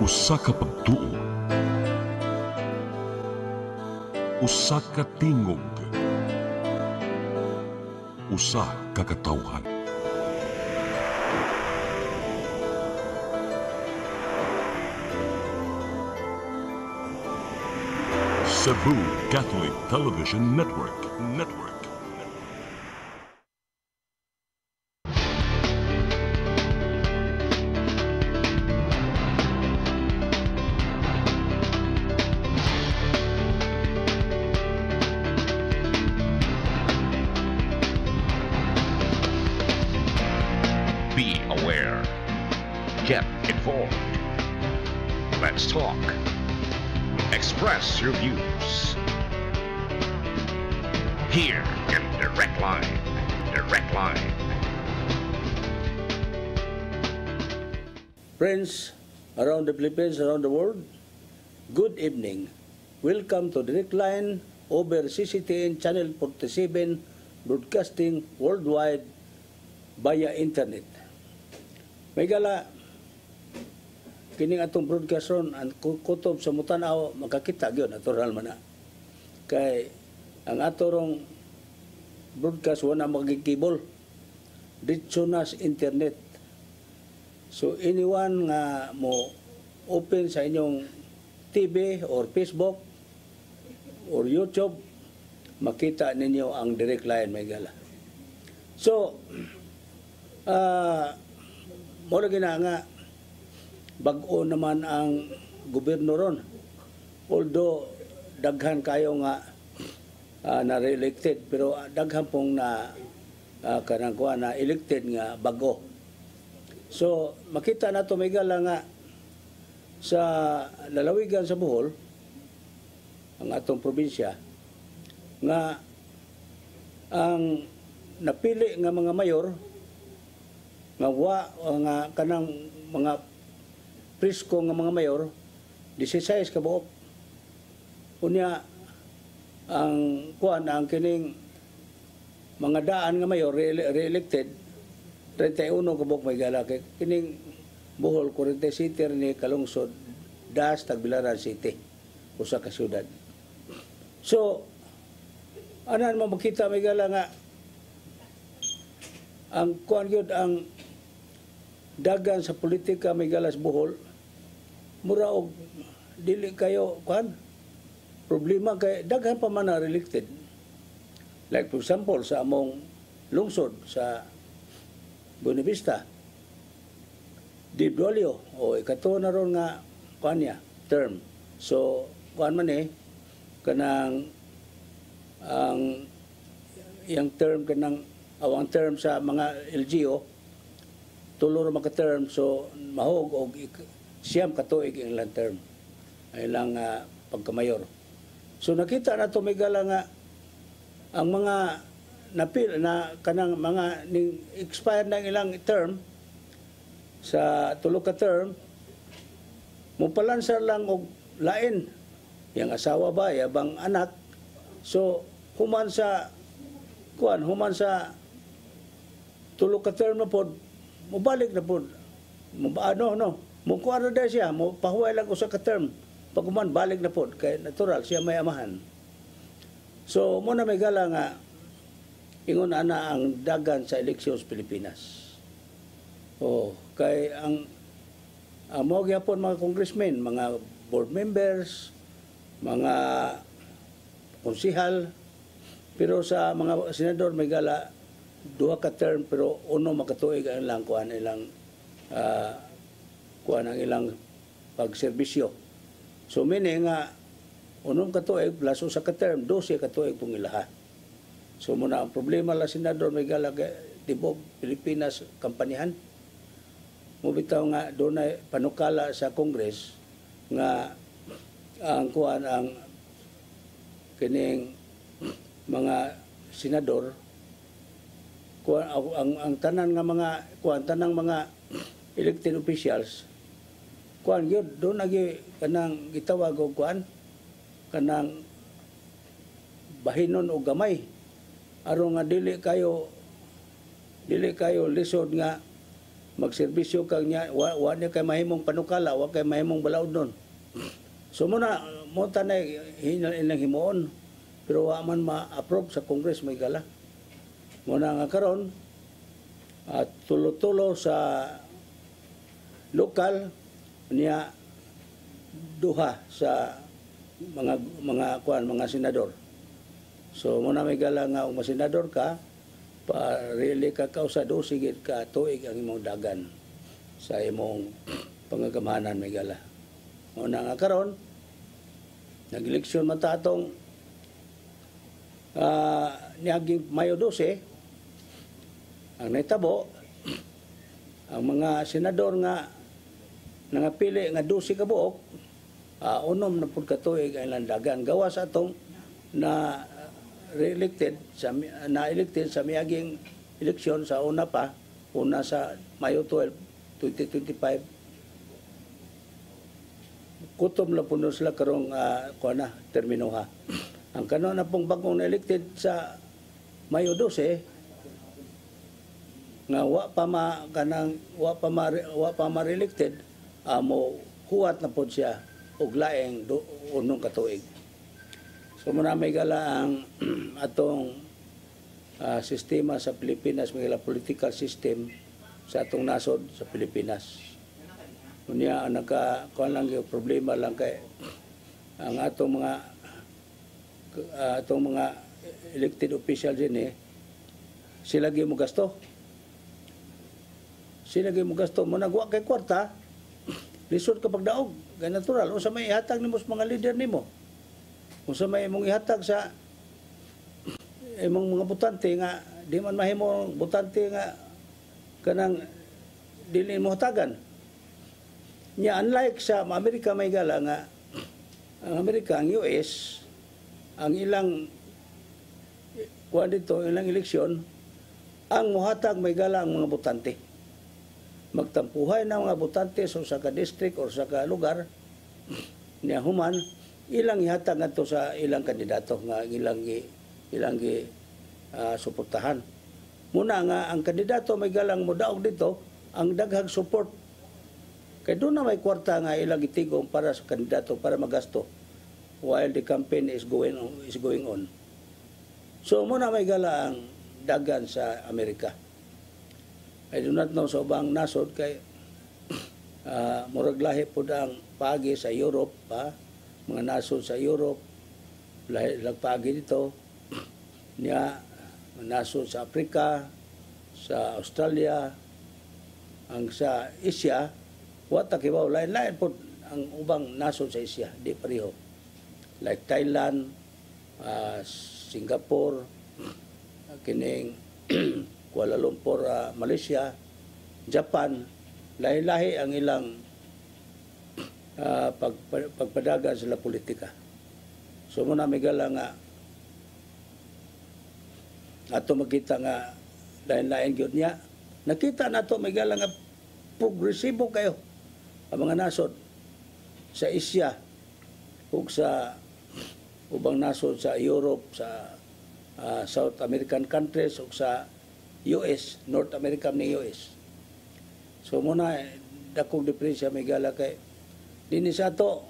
Usa ka pagtuo, usa ka tingog, usa ka katawhan. Cebu Catholic Television Network. Be aware. Get informed. Let's talk. Express your views. Here in Direct Line. Friends around the Philippines, around the world, good evening. Welcome to Direct Line over CCTN Channel 47, broadcasting worldwide via internet. May gala, kining atong broadcast ron, ang kutob sa mutanaw, makakita yun, natural man na. Kay, ang atorong broadcast, wala magkikibol. Dito na sa internet. So, anyone nga mo open sa inyong TV or Facebook or YouTube, makita ninyo ang Direct Line, may gala. So, mula gina nga, bag-o naman ang gobyerno ron. Although, daghan kayo nga na-re-elected, pero daghan pong na elected nga bago. So, makita na ito, may gala nga, sa lalawigan sa Bohol, ang atong probinsya, nga ang napili nga mga mayor, nga kanang mga presko nga mga mayor, 16 ka buok. Unya, ang kining mga daan nga mayor, re-elected, 31 ka buok may gala. Kining Bohol, 40 City ni Kalungsod, Das, Tagbilaran City, usa ka syudad. So, anan mo makita may gala nga, ang ang dagan sa politika may galas Bohol, mura og dili kayo problema kay daghan pa man na elected. Like for example sa among lungsod sa Buenavista, Di Brolio o ikato na ron nga term. So man kanang ang yang term kanang awang term sa mga LGO tulo ra maka-term, so mahog og siyam ka tuig ang ilang term, ilang pagkamayor. So nakita na to may gala nga ang mga napil na kanang mga ning expire na ilang term sa tulo ka term, mupalansar lang og lain yang asawa ba yabang anak. So human sa tulo ka term na pod, mubalik na po. Mukuha na siya, pahuway lang ko sa ka-term. Pag balik na po, kaya natural, siya may amahan. So, muna may gala nga, ingon ana ang dagan sa eleksyon sa Pilipinas. Kay ang mga gyapon mga congressmen, mga board members, mga konsihal, pero sa mga senador may gala, 2 ka term pero uno makatuig ang ilang ang ilang pagserbisyo. So meaning nga unong katuig plus usa ka term 12 katuig pong ilaha. So muna ang problema la senador may gala tibok Pilipinas kampanihan. Mubitaw nga dunay panukala sa Congress nga ang kining mga senador ang tanan nga tanang mga elected officials gyud do nagi kanang gitawag og kanang bahinon o gamay aron nga dili kayo lisod nga magserbisyo kang niya, wa niya kay mahimong panukala, wa kay mahimong balaod nun. So muna, mo tanay ilang himuon, pero wa man ma-approve sa Congress may gala. Muna nga karon, at tulo-tulo sa lokal niya duha sa mga senador. So muna may gala nga kung senador ka, really ka kausado, sige ka tuig ang imong dagan sa imong pangagamahanan may gala. Muna nga karon, nag-eleksyon man ta atong niaging Mayo 12, ang naitabo, ang mga senador nga nangapili nga 12 ka buok, unom na pud katuig ang ilang dagan. Gawas atong na re-elected na-elected sa miaging eleksyon sa una sa Mayo 12, 2025. Kutom lang puno sila karong terminoha. Ang kanon na pong bagong na-elected sa Mayo 12 nga wa pa ma-elected, mo huwat na pod siya og laing unong katuig. So muna may gala ang atong sistema sa Pilipinas, may gala political system sa atong nasod sa Pilipinas. Kunya kuan lang yung problema lang kay ang atong mga elected officials din sila gyud mo gasto. Sila gyud mo gasto mo nagwa kay kwarta, lisod ka pagdaog, kay natural o sa may ihatag nimo sa mga leader nimo. Kung sa may imong ihatag sa imong mga butante nga di man mahimo butante nga kanang dili mo hatagan. Nya unlike sa Amerika may gala nga ang Amerika, ang US, ang ilang ilang eleksyon, ang muhatag may gala ang mga butante. Magtampuhay na mga butante sa ka-district o sa ka-lugar niya human, ilang ihatag ngadto sa ilang kandidato nga ilang suportahan. Muna nga ang kandidato may galang modaog dito ang daghang support. Kay doon na may kwarta nga ilang itigom para sa kandidato para magasto while the campaign is going on. So muna may gala ang dagan sa Amerika. I do not know sa ubang nasod kay murag lahi po ang pagi sa Europe mga nasod sa Europe lagpagi dito niya nasod sa Africa, sa Australia, ang sa Asia wata kibaw lain-lain po ang ubang nasod sa Asia di pareho like Thailand, Singapore, kining Kuala Lumpur, Malaysia, Japan, lahi-lahi ang ilang pagpadagan sila politika. So muna may gala nga ato makita nga lain-lain gyud niya. Nakita nato may gala nga progresibo kayo ang mga nasod sa Asia ug sa ubang nasod sa Europe, sa South American countries ug sa US, North America ni US. So muna dakong diferensya may gala kay dinhi sa ato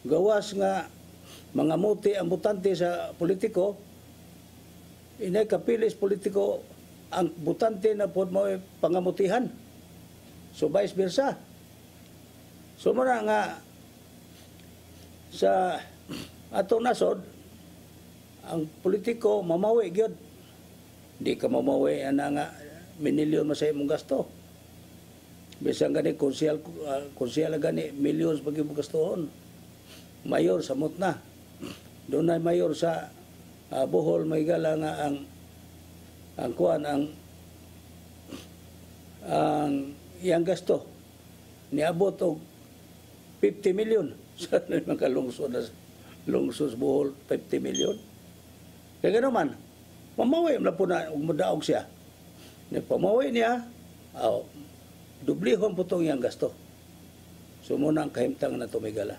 gawas nga mga muti ang butante sa politiko, inay kapilis politiko ang butante na pod mo pangamutihan. So vice versa. So muna nga sa atong nasod ang politiko mamawi gyud. Di ka mamawi ana nga minilyon masay mong gasto. Bisan gani konsyal gani millions pag imong gastohon. Mayor sa Mutna. Doon ay mayor sa Bohol may gala nga ang iyang gasto niabot og 50 million sa mga lungsod sa Bohol 50 million. Kaya gano'n man, mamawi na po na umudaog siya. Pamawi niya, dublihon po itong iyang gasto. So muna ang kahimtang na tumigala.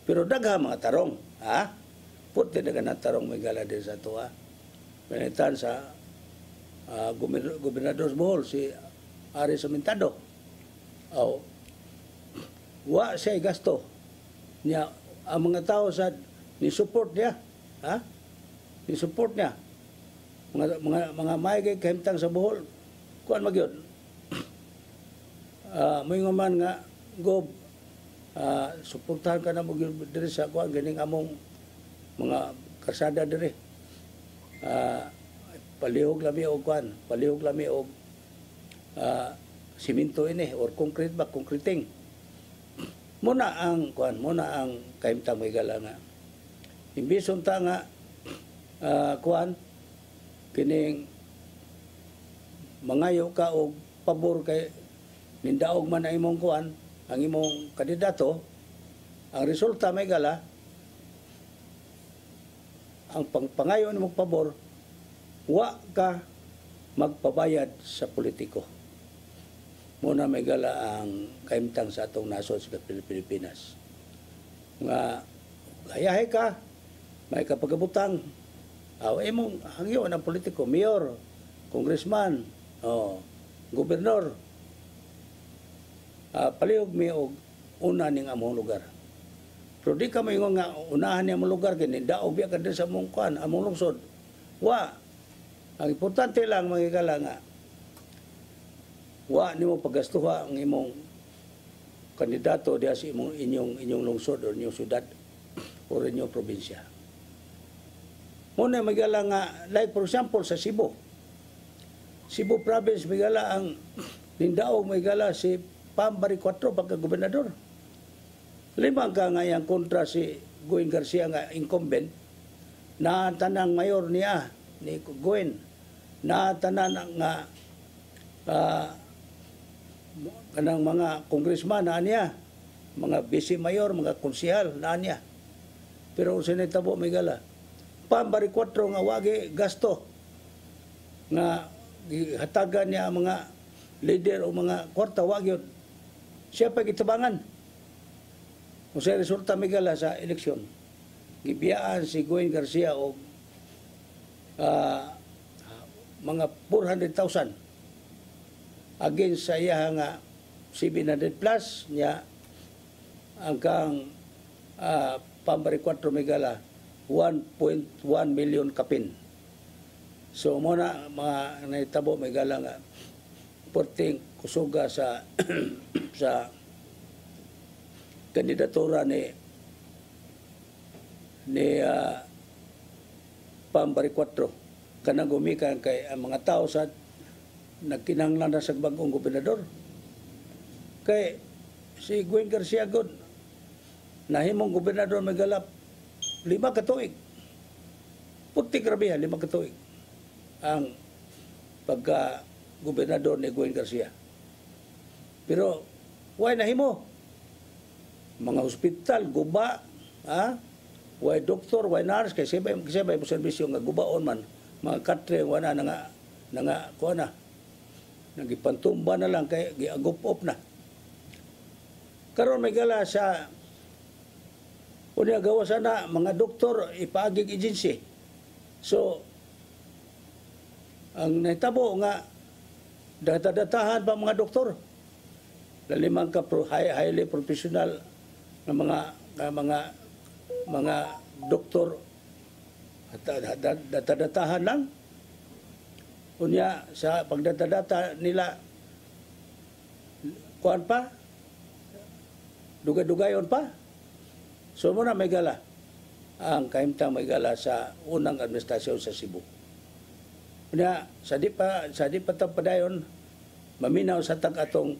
Pero dagha mga tarong, puti daga na tarong may gala din sa ito, Panitan sa Gobernador Bohol, si ari sa Mintado. O, wa siya gasto niya ang mga tao sa ni support niya, ha? Ni support niya mga may kay kahimtang sa Bohol kuan magyud. Moingon man nga gob suportahan ka na mo diri sa kuan ganing among mga karsada diri. Palihog lami og kuan, palihog lami og simento ini or concrete ba, concreting. Muna ang kuan, muna ang kahimtang may gala nga. Imbis unta nga kuan kining mangayo ka og pabor kay nindaog man ang imong kuan, ang imong kandidato, ang resulta may gala ang pangayo nimo pabor, wa ka magpabayad sa politiko. Muna may gala ang kahimtang sa atong nasod sa Pilipinas. Nga gayahe ka, may kapagabutang, imong hangyo ng politiko, mayor, congressman, gobernador, palihog mi og una ning among lugar. Pero di ka maingon nga unahan niya among lugar, kini daog biya ka din sa among kuan, among lungsod. Wa, ang importante lang magigala nga, wa nimo pagastuha ang imong kandidato diha sa inyong lungsod o inyong syudad o inyong probinsya. Muna magala nga, like for example sa Cebu province magala ang nindaog magala si Pambari 4 pagka-gobernador. 5 ka nga yang kontra si Gwen Garcia nga incumbent na tanang mayor niya ni Gwen na tanan nga kanang mga congressman na niya, mga vice mayor, mga konsehal na niya. Pero kung sinitabo may gala, Pambari 4 nga wagi gasto nga hatagan niya ang mga leader o mga kwarta wagi siya pa gitabangan. Kung sa resulta may gala sa eleksyon, gibiyaan si Gwen Garcia o mga 400,000 against sa iya nga 700 plus niya hanggang Pambari 4 megala 1.1 million kapin. So muna mga naitabo megala nga porting kusuga sa sa kandidatura ni Pambari 4 kanang gumikan kay ang mga tao sa nagkinahanglan na sa bagong gobernador. Kay si Gwen Garcia God, nahimong gobernador magalap 5 ka tuig. Puti grabihan, 5 ka tuig ang pagka-gobernador ni Gwen Garcia. Pero, why nahimo? Mga hospital, guba, why doktor, why nurse, kay siya ba yung servisyo nga gubaon man, mga katre, wala na nga, kuha na, nagipantumba na lang kay giagop-op na. Karon may gala sa unya gawa sana mga doktor ipaagig agency. So ang naitabo nga data-datahan pa mga doktor. Lalimang ka highly professional na mga doktor data-datahan lang. Unya sa pagdata-data nila kuan pa dugay-dugayon pa. So muna may gala ang kahimtang may gala sa unang administrasyon sa Cebu. Unya sa di pa padayon maminaw sa atong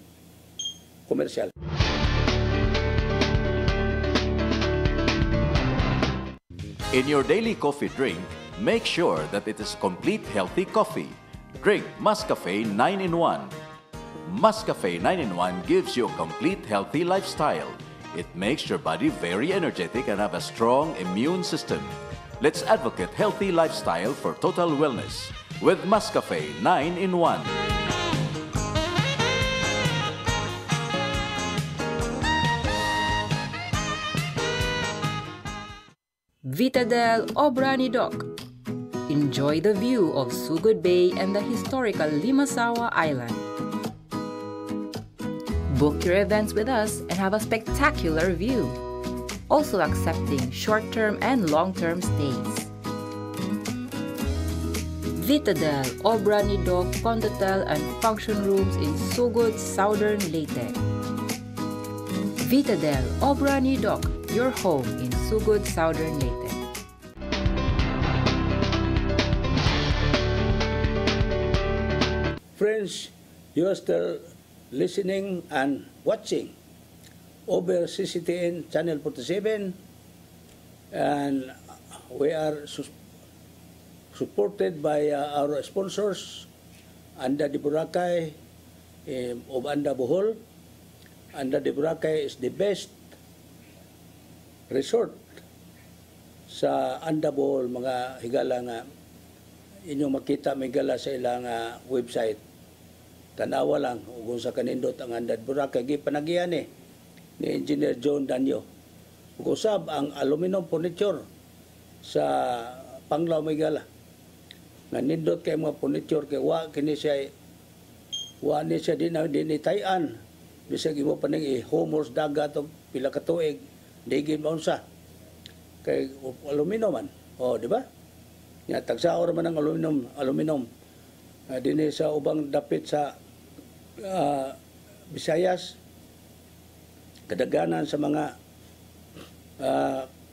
komersyal. In your daily coffee drink, make sure that it is complete healthy coffee. Drink Mascafe 9-in-1. Mascafe 9-in-1 gives you a complete healthy lifestyle. It makes your body very energetic and have a strong immune system. Let's advocate healthy lifestyle for total wellness with Mascafe 9-in-1. Vitadel Obrani Dock. Enjoy the view of Sugod Bay and the historical Limasawa Island. Book your events with us and have a spectacular view. Also accepting short-term and long-term stays. Vitadel, Obra ni Doc, Condotel and function rooms in Sugod, Southern Leyte. Vitadel, Obra ni Doc, your home in Sugod, Southern Leyte. Friends, you are still listening and watching over CCTN Channel 47, and we are supported by our sponsors, Anda de Boracay of Anda Bohol. Anda de Boracay is the best resort sa Anda Bohol, mga higala nga inyong makita may higala sa ilang website. Tanawa lang kung sa kanindot ang Anda de Boracay gipanagian ni Engineer John Danyo. Usab ang aluminum furniture sa Panglao Maygala. Nga nindot kay mga furniture kay wa kini siya din tayan. Bisag imo pa ning i-homers dagat og pila ka tuig digin maunsa. Kay aluminum man. Oh, di ba? Nya tagsaor man ang aluminum. Dinhi sa ubang dapit sa Visayas, kadaganan sa mga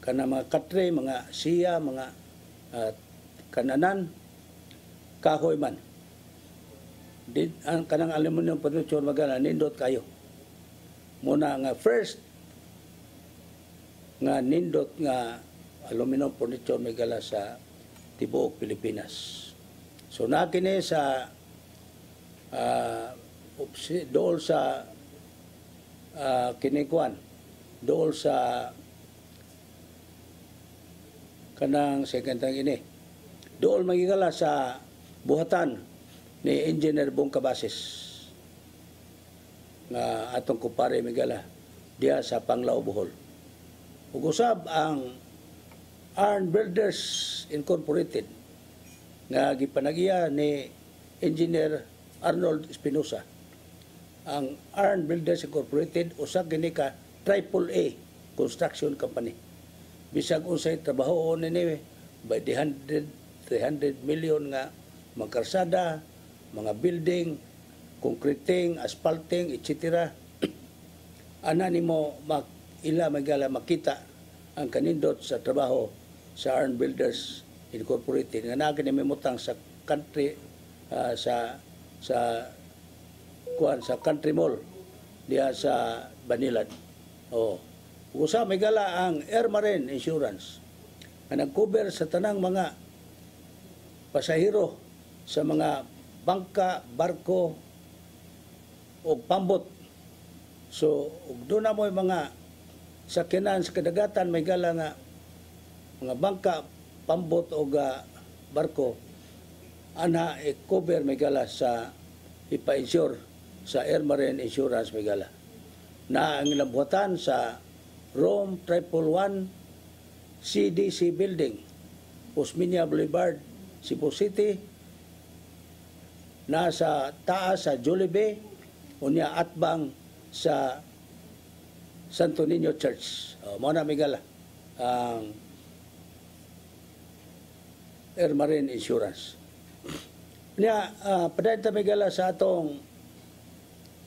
kana mga katre, mga siya, mga kananan, kahoy man. Ang kanang aluminum furniture magana nindot kayo. Muna nga first nga nindot nga aluminum furniture magala sa tibuok Pilipinas. So nakini sa dool sa kinikuan, dool sa kanang sekentang ini, dool magigala sa buhatan ni Engineer Bong Cabases nga atong kumpare migala diya sa Panglao Bohol. Ug usab ang Arn Builders Incorporated nga gipanagiya ni Engineer Arnold Espinosa. Ang Arn Builders Incorporated usa kini ka AAA construction company. Bisag unsay trabaho nini by the 300 million nga magkarsada, mga building, concreting, asphalting, etc. Ana nimo ila magala makita ang kanindot sa trabaho sa Arn Builders Incorporated nga naa kini mimutang sa country sa Country Mall diya sa Banilad. Oh. Usa may gala ang Air Marine Insurance na nag-cover sa tanang mga pasahero sa mga bangka, barko o pambot. So, doon na mo yung mga sakyanan sa kadagatan may gala nga mga bangka, pambot o barko ana i-cover may gala sa ipa-insure sa Air Marine Insurance may gala. Na ang inabuhatan sa Rome 111 CDC Building, Osmeña Boulevard, Cebu City, nasa taas sa Jollibee, unya atbang sa Santo Niño Church. Mao na migala ang Air Marine Insurance. Nya padayta migala sa atong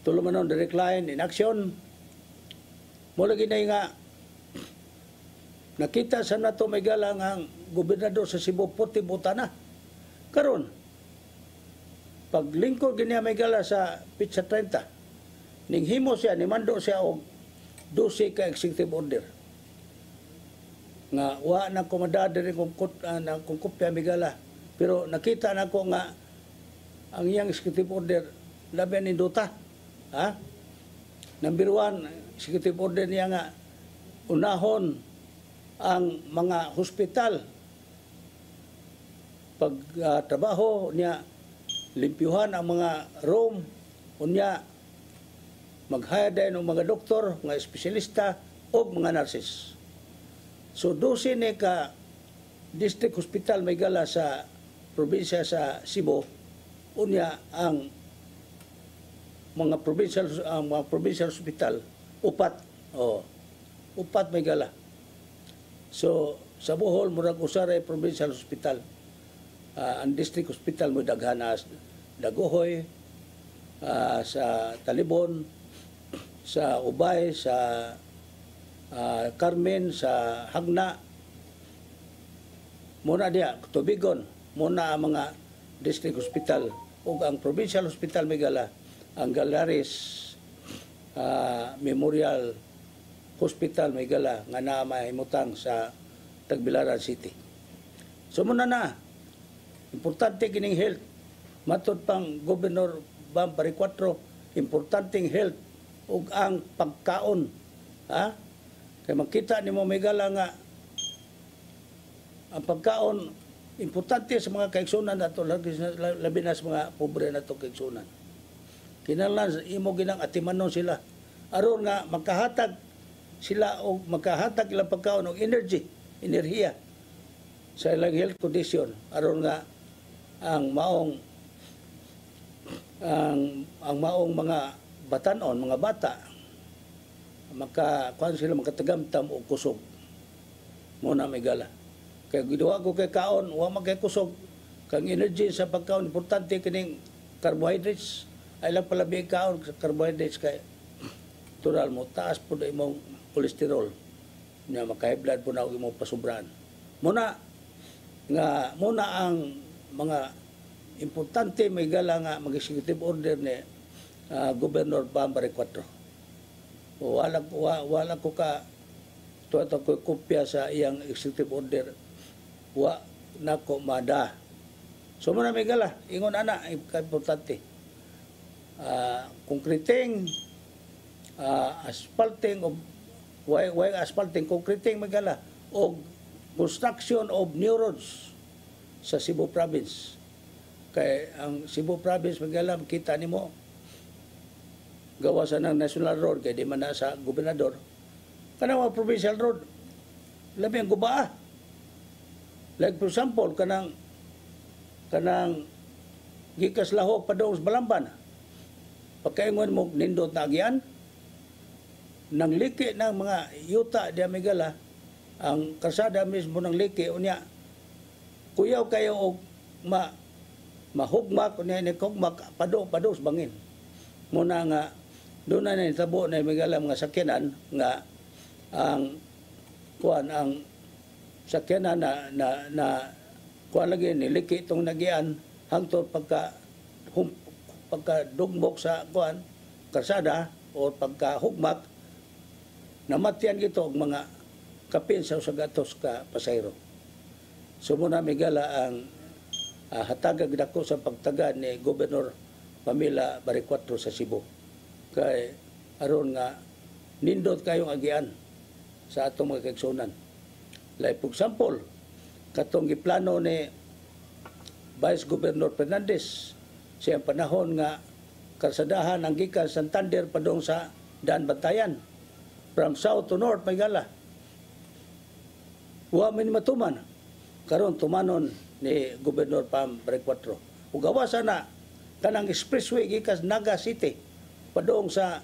tulumanon direct line in action. Mo lagi na nga nakita sa nato may galang ang gobernador sa Cebu puti butana. Karon paglingkod gini may gala sa Pizza 30. Ning himo siya ni mando siya og 12 ka executive order. Nga wa na komadade rin kung kopya may gala. Pero nakita na ko nga ang iyang executive order labi ni Dota. Ha? Number 1, executive order niya nga unahon ang mga hospital pagtrabaho niya limpyuhan ang mga room unya mag-hire din ng mga doktor, mga espesyalista o mga nurses. So 12 ni ka district hospital may gala sa probinsya sa Cebu unya ang mga provincial hospital upat. Upat may gala. So sa Bohol murag usaray provincial hospital. Ang district hospital mo daghan as Daguhoy, sa Talibon, sa Ubay, sa Carmen, sa Hagna. Muna diya, Tubigon, muna ang mga district hospital ug ang provincial hospital may gala, ang Galaris Memorial Hospital may gala nga naa mahimutang sa Tagbilaran City. So muna na, importante kining health. Matod pang Gobernador Bam Baricuatro, importanteng health ug ang pagkaon. Kaya makita ni mo may gala nga ang pagkaon importante sa mga kaigsunan nato, labi na sa mga pobre nato kaigsunan. Kinahanglan imo ginang atimanon sila aron nga makahatag sila o makahatag ilang pagkaon og enerhiya sa ilang health condition aron nga ang maong mga batanon, mga bata kuan sila makatagamtam og kusog. Muna may gala. Kaya giduwa ko kay kaon, wa magkay kusog. Kang energy sa pagkaon, importante kining carbohydrates. Ay lang pala big kaon sa carbohydrates kay tural mo, taas po na imong kolesterol. Nga maka-high blood po na og imong pasubraan. Muna ang mga importante may gala nga mag-executive order ni Gobernador Bam Baricuatro. Wala ko ka tuwa ko kopya sa iyang executive order. Wa nako mada. So muna may gala, ingon ana importante. Konkreteng asphalting of way asphalting concreting may gala og construction of new roads sa Cebu province. Kay ang Cebu province may gala kita nimo gawasan ng national road kay di man na sa gobernador. Kanang mga provincial road labi ang gubaa. Like for example, kanang gikas Lahok padong sa Balamban. Pagkaingon mo nindot na agyan, nang liki ng mga yuta di Amigala, ang kasada mismo ng liki, unya, kuyaw kayo og mahugmak, unya nikugmak, pado sa bangin. Muna nga, doon na nitabo na Amigala mga sakyanan, nga ang sakyanan na kuha lagi niliki itong nagyan hangtod pagka dugmok sa kuan karsada o pagka hugmak namatyan gito og mga kapin sa usagatos ka pasayro. So muna Migala ang hatagag dako sa pagtagad ni Gobernador Pamela Baricuatro sa Cebu. Kay aron nga nindot kayong agian sa atong mga kaigsunan. Like for example, katong giplano ni Vice Governor Fernandez siyang panahon nga karsadahan ang gikan Santander padong sa Daan Bantayan from south to north Migala. Wa man matuman karon tumanon ni Gobernador Pam Baricuatro. Ug gawas na kanang expressway gikan Naga City padong sa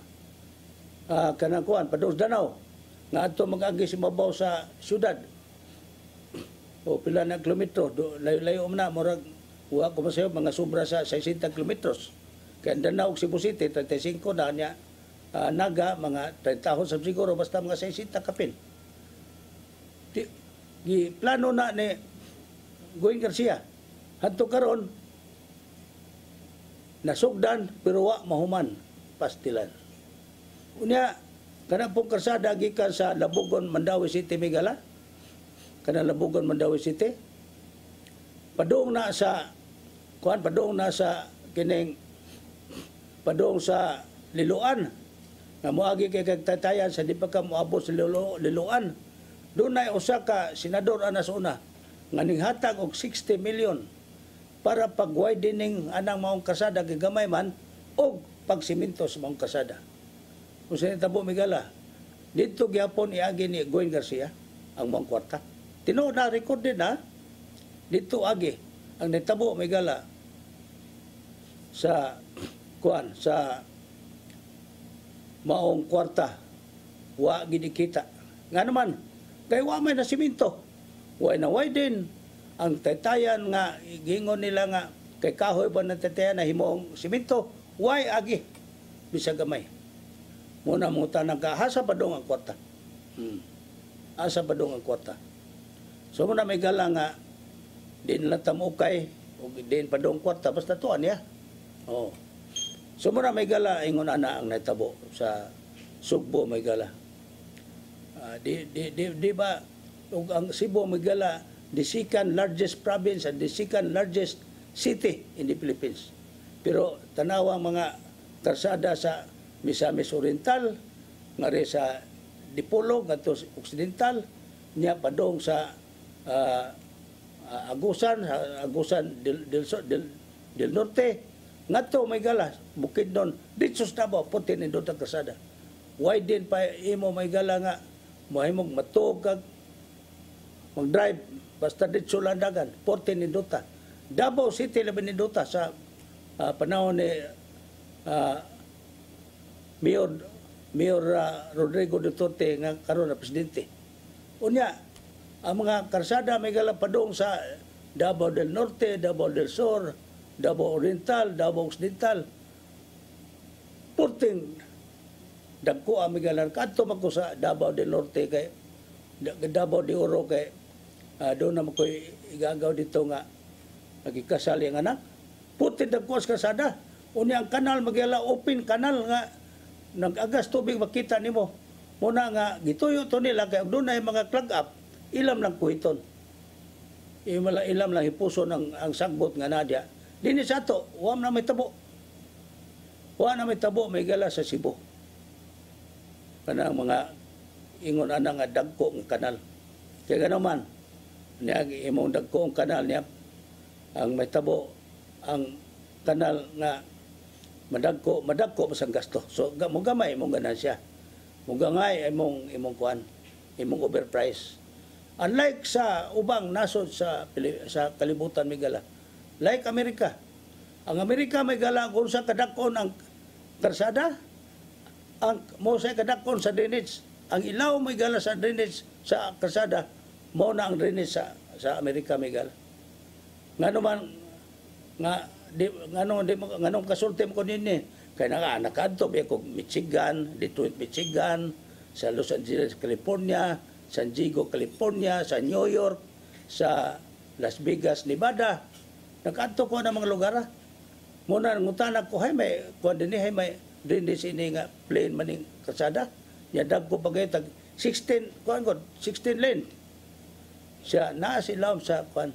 kanang kuan padong sa Danau nga adto mag-agi si mabaw sa syudad. O pila na kilometro, layo na, murag, huwag ko masayo, mga sobra sa 60 kilometros. Kaya Danau, Cebu City, 35 na niya, Naga, mga 30 sa siguro, basta mga 60 kapin. Plano na ni Goying Garcia, hanto karon nasugdan, pero wa mahuman, pastilan. Unya, kanang pong karsada, gikan sa Labugon, Mandawi City, Migala, kanang Labugon, Mandawi City. Padung na sa Liloan. Nga moagi kay kagtatayan sa di pa ka moabot sa Liloan. Doon na usa ka senador anas una nga ninghatag og 60 million para pag-widening anang maong kasada gigamay man og pagsiminto sa maong kasada. Kung sa tabo Migala, dito gyapon iagi ni Goying Garcia ang maong kwarta. Tinuod na record din dito agi ang nitabo Migala sa maong kwarta wa ginikita nga naman kay wa may nasiminto way din ang taytayan nga gingon nila nga kay kahoy ba ng taytayan na himoong siminto way agi bisag gamay muna muta nagkahasa pa dong ang kwarta asa pa dong ang kwarta so muna may gala nga din lang tamukay o din pa dong kwarta basta tuan ya oh so muna may gala ingon ana ang natabo sa Sugbo may gala di ba ug ang Cebu may gala the second largest province and the second largest city in the Philippines pero tanawang mga karsada sa Misamis Oriental nga rin sa Dipolo ngadto Occidental niya padong sa Agusan del Norte ngadto may gala Bukidnon ditsos Davao puti ni dota karsada why din pa imo may gala nga mahimong matuog kag mag-drive basta ditso landagan puti ni dota Davao City labi ni dota sa panahon ni Mayor Rodrigo Duterte nga karon na presidente. Unya, ang mga karsada may gala padong sa Davao del Norte, Davao del Sur, Davao Oriental, Davao Occidental. Purting dagko ang may gala kadto man ko sa Davao del Norte kay Davao de Oro kay doon na makoy igagaw dito nga nagikasal ang anak. Purting dagko sa karsada. Unya ang kanal magyala open kanal nga nag-agas tubig makita nimo muna nga gituyo to nila kay doon ay mga clog up ilam lang kuhiton ilam lang hipuso ang sagbot nga nadya dinhi sa ato wa na may tabo may gala sa Cebu kanang mga ingon ana nga dagko nga kanal kay ganaman niya imong dagko ang kanal niya ang may tabo ang kanal nga madagko masang gasto. So mo gamay imong ganansya. Mo gangay imong kuan, imong overprice. Unlike sa ubang nasod sa kalibutan migala. Like Amerika. Ang Amerika may gala kung sa kadakon ang karsada, ang mo sa kadakon sa drainage. Ang ilaw may gala sa drainage sa karsada, mo na ang drainage sa Amerika may gala. Nga naman nga nganong kasulti mo ko nini kay nakadto biya ko Michigan, Detroit, Michigan, sa Los Angeles, California, San Diego, California, sa New York, sa Las Vegas, Nevada. Nakadto ko na mga lugar. Muna ngutanan ko hay may kuan dinhi hay may drainage ini nga plain maning kalsada. Ya dagko pagay tag 16 kuan ko 16 lane. Siya nasilom sa kuan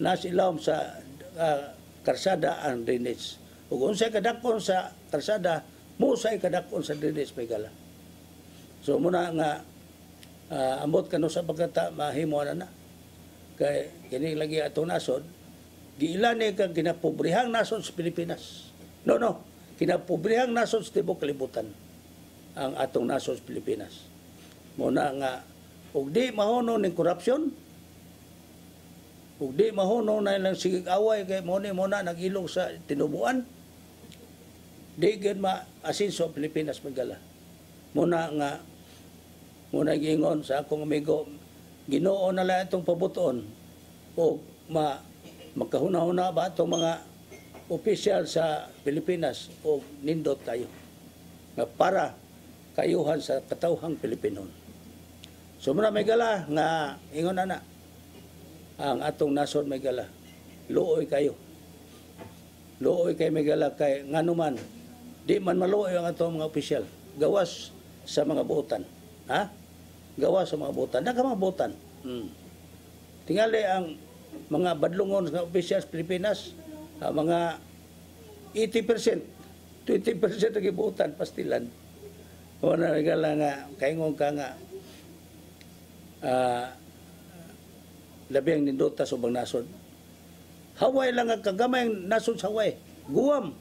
nasilom sa karsada ang drainage. Ug unsay kadakon sa karsada, musay kadakon sa drainage may gala. So muna nga ambot kano sa pagkata mahimo na kay kini lagi atong nasod giilan ni kag kinapobrehang nasod sa Pilipinas. No, kinapobrehang nasod sa tibuok kalibutan ang atong nasod sa Pilipinas. Muna nga ug di mahono ning korupsyon ug di mahuno na lang sigig away kay mo na nagilong sa tinubuan di gid ma-asinso ang Pilipinas magala muna giingon sa akong amigo Ginoo na lang itong pabuton o magkahuna-huna ba itong mga opisyal sa Pilipinas o nindot tayo nga para kayuhan sa katawhang Pilipinon. So muna may gala nga ingon na ang atong nasod may gala. Luoy kayo. Luoy kay may gala kay nganuman. Di man maluoy ang atong mga opisyal. Gawas sa mga buotan. Ha? Gawas sa mga buotan. Naka mga buotan. Tingali ang mga badlungon sa opisyal sa Pilipinas, mga 80%, 20% ang buotan, pastilan. O na gala nga, kaingon ka nga, labi ang nindota sa ubang nasod. Hawaii lang ang kagamay ang nasod sa Hawaii. Guam,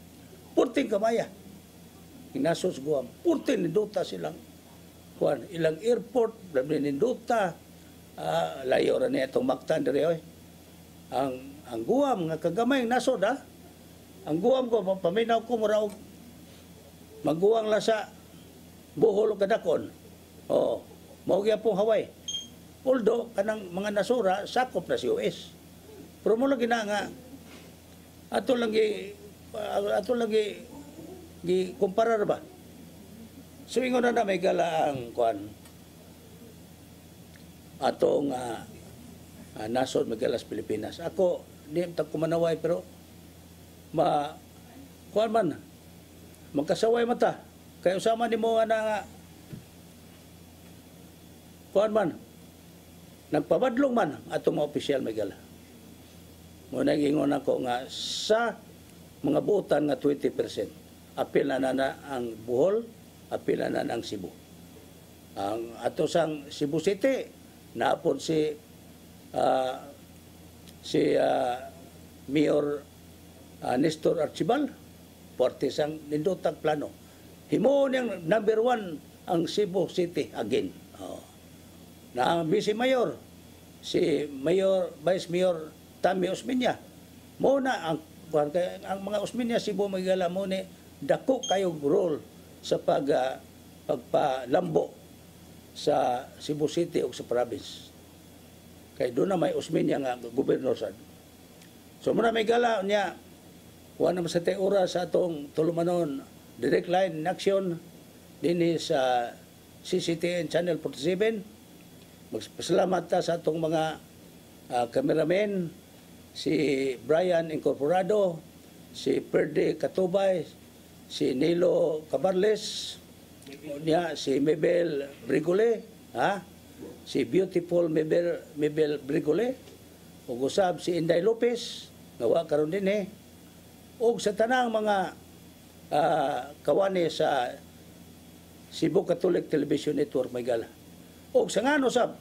purting kamaya. Yung nasod sa Guam, purting nindota silang kuan, ilang airport, labi nindota, layo ra niya itong Mactan diri oy. Ang Guam nga kagamay ang nasod ha. Ang Guam ko paminaw ko mura og magguwang la sa Bohol o kadakon. Oh, mao gyud pong Hawaii. Although kanang mga nasura sakop na si US. Pero mo lagi na nga ato lagi gi kumparar ba. So ingon na may galaang kuan atong nasod magalas Pilipinas. Ako di ta kumanaway pero kuan man magkasaway mata kay usama nimo nga kuan man nagpabadlong man atong mga opisyal Miguel. Mo nagingon ako nga sa mga buotan nga 20%. Apil na ang Bohol, apil na ang Cebu. Ang ato sang Cebu City naapon si Mayor Nestor Archibal, porte sang nindotag plano. Himo niyang number 1 ang Cebu City again. Oh. Na ang Vice Mayor, si Vice Mayor Tammy Osmeña, mo na ang mga Osmeña Cebu Magala mo ni dako kayong role sa pagpalambo sa Cebu City o sa province. Kay doon na may Osmeña nga gobernador sad. So muna may gala niya, kuha naman sa oras sa atong tulumanon, direct line in action din sa CCTN Channel 47. Magpasalamat ta sa atong mga cameramen, si Brian Incorporado, si Perde Catubay, si Nilo Cabarles, niya, si Mabel Brigole, si Beautiful Mabel Brigole, ug usab si Inday Lopez, nawa karon din ug sa tanang mga kawani sa Cebu Catholic Television Network Maygala. O sa ngano sab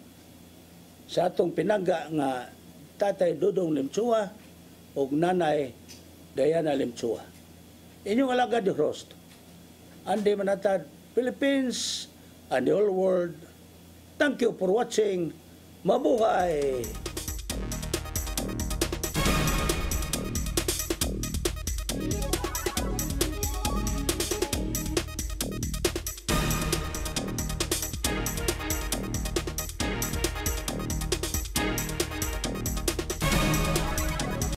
sa atong pinangga nga Tatay Dudong Limchua o Nanay Diana Limchua. Inyong alagad yung host. Andi manatad Philippines and the whole world. Thank you for watching. Mabuhay!